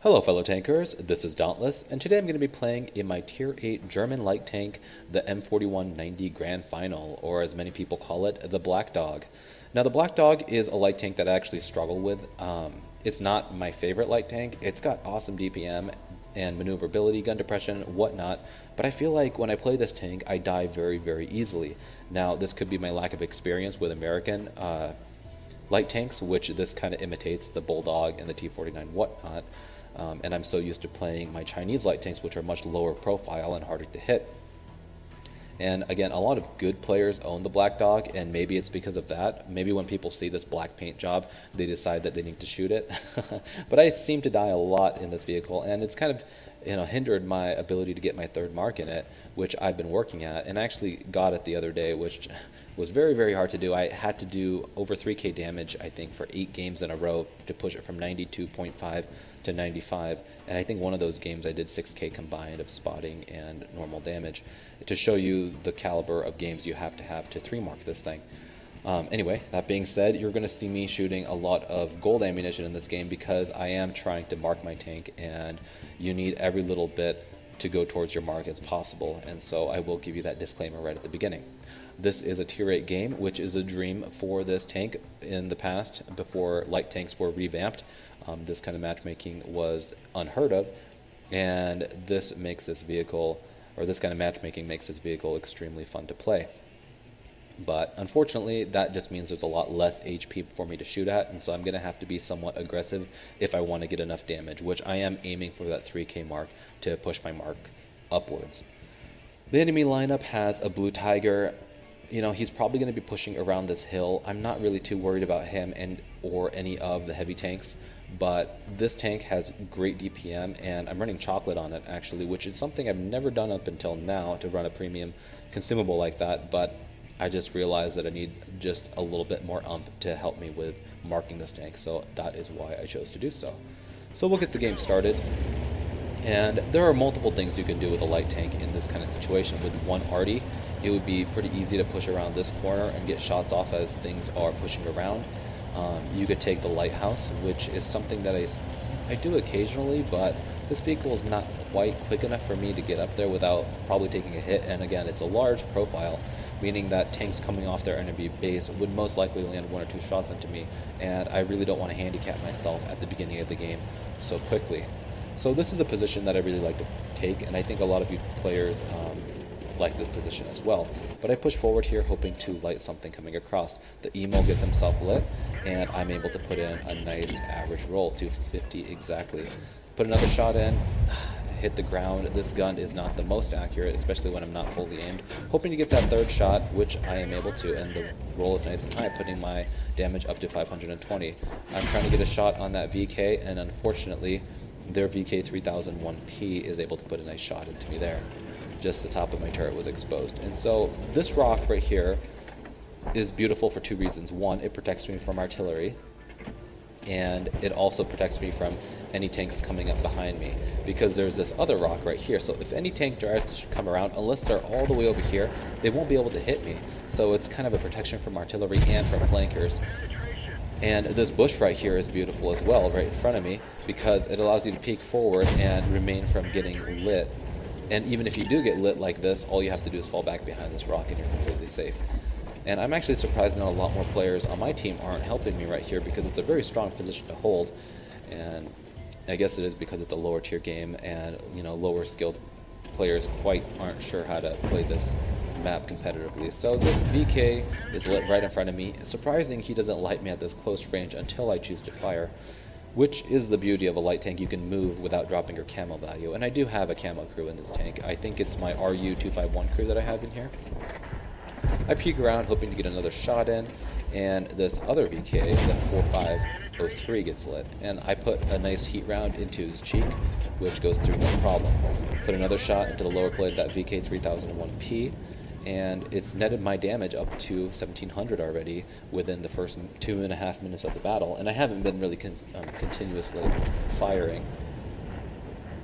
Hello fellow tankers, this is Dauntless, and today I'm going to be playing in my Tier 8 German light tank, the M4190 Grand Final, or as many people call it, the Black Dog. Now the Black Dog is a light tank that I actually struggle with. It's not my favorite light tank. It's got awesome DPM and maneuverability, gun depression, whatnot, but I feel like when I play this tank, I die very easily. Now this could be my lack of experience with American light tanks, which this kind of imitates, the Bulldog and the T49 whatnot. And I'm so used to playing my Chinese light tanks, which are much lower profile and harder to hit. And again, a lot of good players own the Black Dog, and maybe it's because of that. Maybe when people see this black paint job, they decide that they need to shoot it. But I seem to die a lot in this vehicle, and it's kind of hindered my ability to get my third mark in it, which I've been working at, and I actually got it the other day, which was very hard to do. I had to do over 3k damage, I think, for 8 games in a row to push it from 92.5 to 95, and I think one of those games I did 6k combined of spotting and normal damage, to show you the caliber of games you have to 3 mark this thing. Anyway, that being said, you're going to see me shooting a lot of gold ammunition in this game because I am trying to mark my tank, and you need every little bit to go towards your mark as possible, and so I will give you that disclaimer right at the beginning. This is a tier 8 game, which is a dream for this tank in the past, before light tanks were revamped. This kind of matchmaking was unheard of, and this makes this vehicle, or this kind of matchmaking makes this vehicle extremely fun to play. But unfortunately, that just means there's a lot less HP for me to shoot at, and so I'm going to have to be somewhat aggressive if I want to get enough damage, which I am aiming for that 3k mark to push my mark upwards. The enemy lineup has a Blue Tiger. He's probably going to be pushing around this hill. I'm not really too worried about him or any of the heavy tanks, but this tank has great DPM, and I'm running chocolate on it actually, which is something I've never done up until now, to run a premium consumable like that, but I just realized that I need just a little bit more to help me with marking this tank, so that is why I chose to do so. So we'll get the game started. And there are multiple things you can do with a light tank in this kind of situation. With one arty, it would be pretty easy to push around this corner and get shots off as things are pushing around. You could take the lighthouse, which is something that I do occasionally, but this vehicle is not quite quick enough for me to get up there without probably taking a hit. And again, it's a large profile, meaning that tanks coming off their enemy base would most likely land 1 or 2 shots into me, and I really don't want to handicap myself at the beginning of the game so quickly. So this is a position that I really like to take, and I think a lot of you players like this position as well. But I push forward here hoping to light something coming across. The Emo gets himself lit, and I'm able to put in a nice average roll, 250 exactly. Put another shot in, hit the ground. This gun is not the most accurate, especially when I'm not fully aimed. Hoping to get that third shot, which I am able to, and the roll is nice and high, putting my damage up to 520. I'm trying to get a shot on that VK, and unfortunately, their VK 3001P is able to put a nice shot into me there. Just the top of my turret was exposed. And so this rock right here is beautiful for 2 reasons. One, it protects me from artillery, and it also protects me from any tanks coming up behind me, because there's this other rock right here. So if any tank tries to come around, unless they're all the way over here, they won't be able to hit me. So it's kind of a protection from artillery and from flankers. And this bush right here is beautiful as well, right in front of me, because it allows you to peek forward and remain from getting lit. And even if you do get lit like this, all you have to do is fall back behind this rock and you're completely safe. And I'm actually surprised that a lot more players on my team aren't helping me right here, because it's a very strong position to hold. And I guess it is because it's a lower tier game, and lower skilled players quite aren't sure how to play this map competitively. So this VK is lit right in front of me. It's surprising he doesn't light me at this close range until I choose to fire, which is the beauty of a light tank. You can move without dropping your camo value, and I do have a camo crew in this tank. I think it's my RU251 crew that I have in here. I peek around hoping to get another shot in, and this other VK, the 4503, gets lit, and I put a nice heat round into his cheek, which goes through no problem. Put another shot into the lower plate of that VK 3001P, and it's netted my damage up to 1700 already within the first 2.5 minutes of the battle, and I haven't been really continuously firing.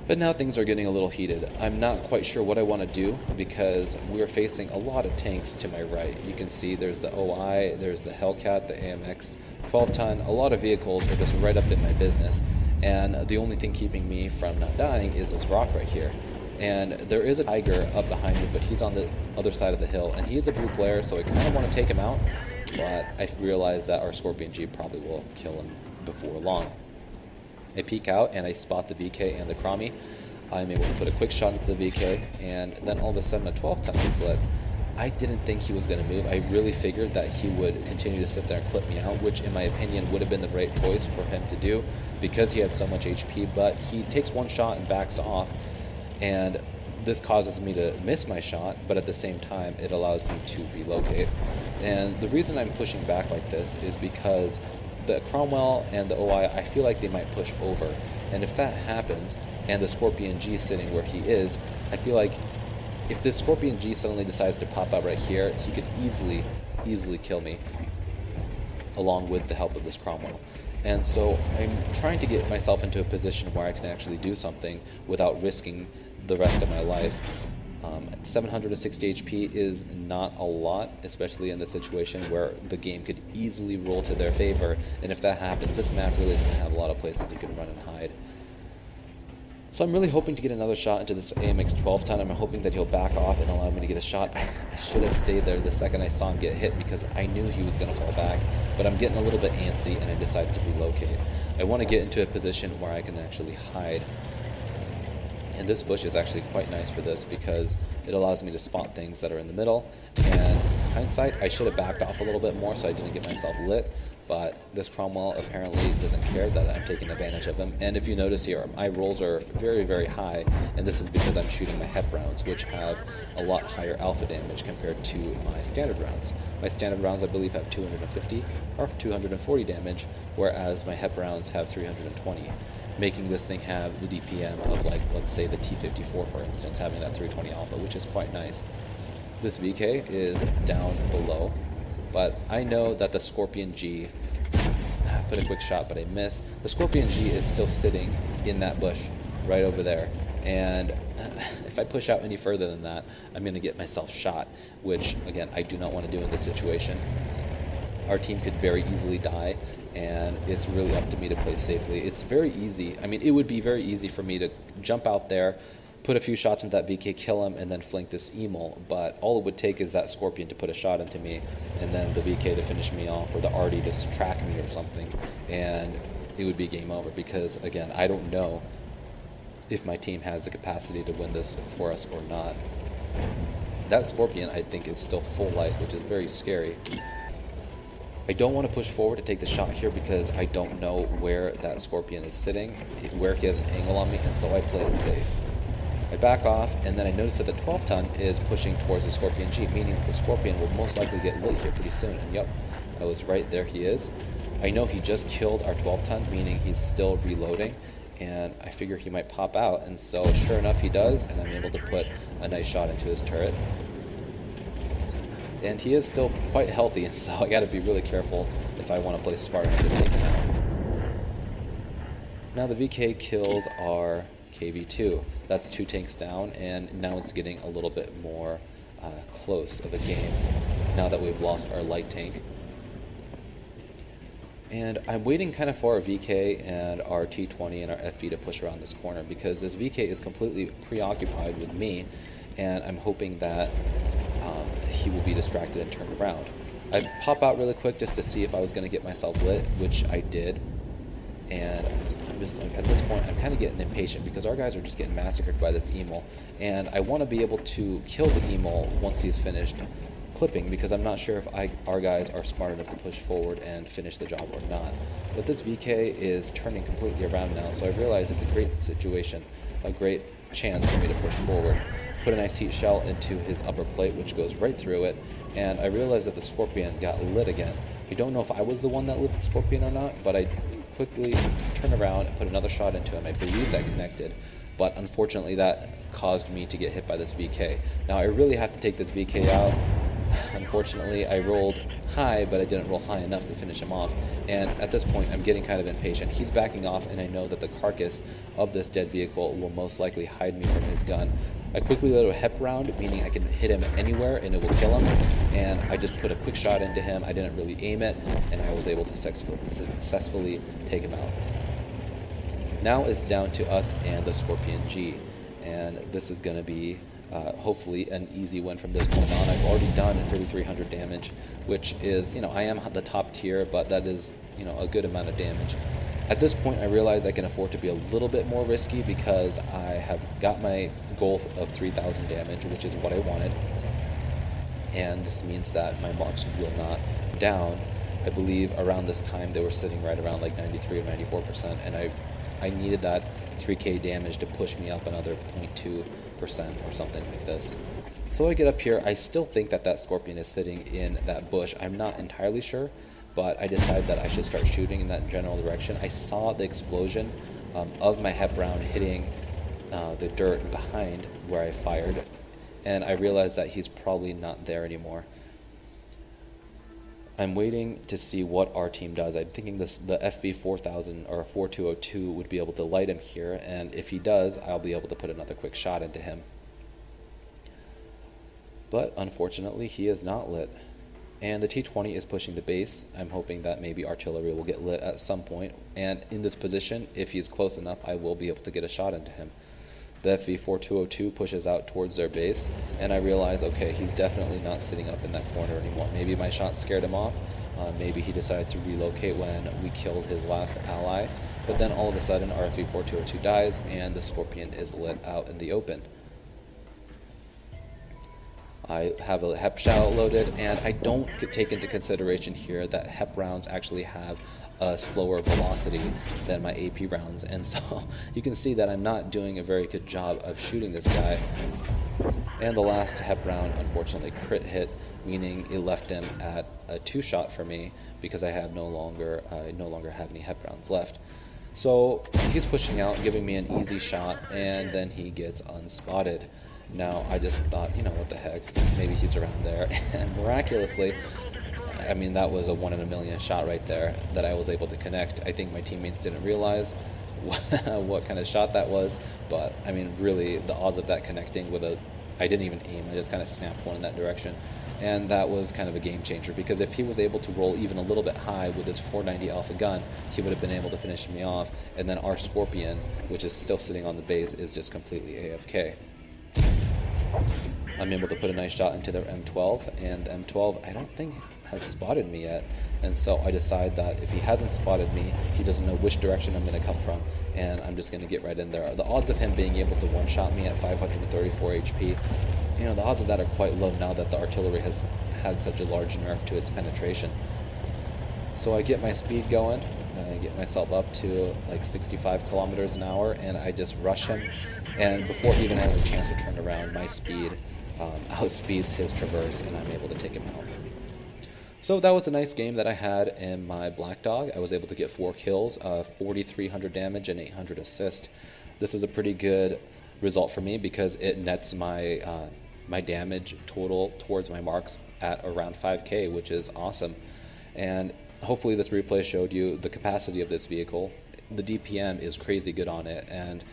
But now things are getting a little heated. I'm not quite sure what I want to do, because we're facing a lot of tanks to my right. You can see there's the OI, there's the Hellcat, the AMX 12-ton. A lot of vehicles are just right up in my business, And the only thing keeping me from not dying is this rock right here. And there is a tiger up behind me, but he's on the other side of the hill, and he is a blue player, so I kind of want to take him out, but I realize that our Scorpion G probably will kill him before long. I peek out and I spot the VK and the Chromie. I'm able to put a quick shot into the VK, and then all of a sudden a 12-ton gets lit. I didn't think he was going to move. I really figured that he would continue to sit there and clip me out, which in my opinion would have been the right choice for him to do because he had so much HP, but he takes one shot and backs off, and this causes me to miss my shot, but at the same time it allows me to relocate. And the reason I'm pushing back like this is because the Cromwell and the OI, I feel like they might push over, and if that happens and the Scorpion G is sitting where he is, I feel like if this Scorpion G suddenly decides to pop out right here, he could easily kill me along with the help of this Cromwell. And so I'm trying to get myself into a position where I can actually do something without risking the rest of my life. 760 HP is not a lot, especially in this situation where the game could easily roll to their favor, and if that happens, this map really doesn't have a lot of places you can run and hide. So I'm really hoping to get another shot into this AMX 12-ton. I'm hoping that he'll back off and allow me to get a shot. I should have stayed there the second I saw him get hit because I knew he was going to fall back, but I'm getting a little bit antsy and I decided to relocate. I want to get into a position where I can actually hide. And this bush is actually quite nice for this because it allows me to spot things that are in the middle. And hindsight, I should have backed off a little bit more so I didn't get myself lit. But this Cromwell apparently doesn't care that I'm taking advantage of him. And if you notice here, my rolls are very high, and this is because I'm shooting my HEP rounds, which have a lot higher alpha damage compared to my standard rounds. My standard rounds, I believe, have 250 or 240 damage, whereas my HEP rounds have 320, making this thing have the DPM of, like, let's say the T-54, for instance, having that 320 alpha, which is quite nice. This VK is down below, but I know that the Scorpion G, I put a quick shot but I missed. The Scorpion G is still sitting in that bush right over there, and if I push out any further than that, I'm going to get myself shot, which again I do not want to do in this situation. Our team could very easily die, and it's really up to me to play safely. It's very easy. I mean, it would be very easy for me to jump out there, put a few shots into that VK, kill him, and then flank this Emil, but all it would take is that Scorpion to put a shot into me, and then the VK to finish me off, or the Artie to track me or something, and it would be game over, because again, I don't know if my team has the capacity to win this for us or not. That Scorpion, I think, is still full life, which is very scary. I don't want to push forward to take the shot here because I don't know where that Scorpion is sitting, where he has an angle on me, and so I play it safe. I back off, and then I notice that the 12-ton is pushing towards the Scorpion G, meaning that the Scorpion will most likely get lit here pretty soon. And yep, I was right, there he is. I know he just killed our 12-ton, meaning he's still reloading, and I figure he might pop out, and so sure enough he does, and I'm able to put a nice shot into his turret. And he is still quite healthy, and so I gotta be really careful if I want to play smart enough to take him out. Now the VK kills our KV2. That's 2 tanks down, and now it's getting a little bit more close of a game now that we've lost our light tank. And I'm waiting kind of for our VK and our T20 and our FV to push around this corner because this VK is completely preoccupied with me, and I'm hoping that he will be distracted and turn around. I pop out really quick just to see if I was going to get myself lit, which I did, and I'm just like, at this point I'm kind of getting impatient because our guys are just getting massacred by this Emil, and I want to be able to kill the Emil once he's finished clipping because I'm not sure if our guys are smart enough to push forward and finish the job or not. But this VK is turning completely around now, so I realize it's a great situation, a great chance for me to push forward. Put a nice heat shell into his upper plate, which goes right through it, and I realized that the Scorpion got lit again. I don't know if I was the one that lit the Scorpion or not, but I quickly turned around and put another shot into him. I believe that connected, but unfortunately that caused me to get hit by this VK. Now I really have to take this VK out. Unfortunately, I rolled high, but I didn't roll high enough to finish him off, and at this point I'm getting kind of impatient. He's backing off, and I know that the carcass of this dead vehicle will most likely hide me from his gun. I quickly load a HEP round, meaning I can hit him anywhere and it will kill him, and I just put a quick shot into him. I didn't really aim it, and I was able to successfully take him out. Now it's down to us and the Scorpion G, and this is going to be hopefully an easy win from this point on. I've already done 3,300 damage, which is, I am the top tier, but that is, a good amount of damage. At this point, I realize I can afford to be a little bit more risky because I have got my goal of 3,000 damage, which is what I wanted. And this means that my marks will not down. I believe around this time they were sitting right around like 93 or 94%, and I needed that 3k damage to push me up another 0.2% or something like this. So I get up here. I still think that Scorpion is sitting in that bush. I'm not entirely sure, but I decided that I should start shooting in that general direction. I saw the explosion of my HEP round hitting the dirt behind where I fired, and I realized that he's probably not there anymore. I'm waiting to see what our team does. I'm thinking the FV 4000 or 4202 would be able to light him here, and if he does, I'll be able to put another quick shot into him. But unfortunately, he is not lit. And the T-20 is pushing the base. I'm hoping that maybe artillery will get lit at some point, and in this position, if he's close enough, I will be able to get a shot into him. The FV 4202 pushes out towards their base, and I realize, okay, he's definitely not sitting up in that corner anymore. Maybe my shot scared him off. Maybe he decided to relocate when we killed his last ally. But then all of a sudden, our FV 4202 dies, and the Scorpion is lit out in the open. I have a HEP shell loaded, and I don't take into consideration here that HEP rounds actually have a slower velocity than my AP rounds, and so you can see that I'm not doing a very good job of shooting this guy. And the last HEP round unfortunately crit hit, meaning it left him at a 2-shot for me because I no longer have any HEP rounds left. So he's pushing out, giving me an easy shot, and then he gets unspotted. Now I just thought, what the heck, maybe he's around there, and miraculously, I mean, that was a 1 in a million shot right there that I was able to connect. I think my teammates didn't realize what kind of shot that was, but I mean, really, the odds of that connecting I didn't even aim, I just kind of snapped one in that direction. And that was kind of a game changer, because if he was able to roll even a little bit high with his 490 Alpha gun, he would have been able to finish me off, and then our Scorpion, which is still sitting on the base, is just completely AFK. I'm able to put a nice shot into their M12, and the M12 I don't think has spotted me yet, and so I decide that if he hasn't spotted me, he doesn't know which direction I'm going to come from, and I'm just going to get right in there. The odds of him being able to one-shot me at 534 HP, the odds of that are quite low now that the artillery has had such a large nerf to its penetration. So I get my speed going, I get myself up to like 65 kilometers an hour, and I just rush him, and before he even has a chance to turn around, my speed outspeeds his traverse, and I'm able to take him out. So that was a nice game that I had in my Black Dog. I was able to get 4 kills, 4,300 damage and 800 assist. This is a pretty good result for me because it nets my my damage total towards my marks at around 5k, which is awesome. And hopefully this replay showed you the capacity of this vehicle. The DPM is crazy good on it, and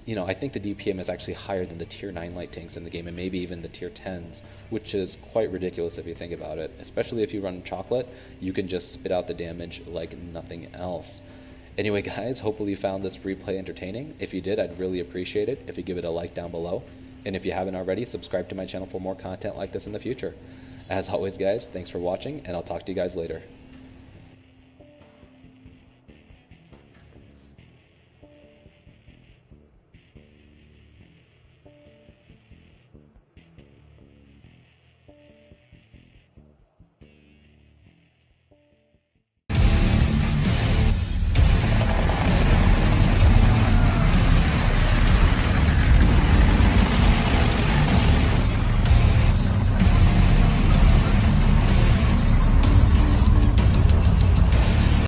I think the DPM is actually higher than the tier 9 light tanks in the game, and maybe even the tier 10s, which is quite ridiculous if you think about it. Especially if you run chocolate, you can just spit out the damage like nothing else. Anyway guys, hopefully you found this replay entertaining. If you did, I'd really appreciate it if you give it a like down below. And if you haven't already, subscribe to my channel for more content like this in the future. As always guys, thanks for watching, and I'll talk to you guys later.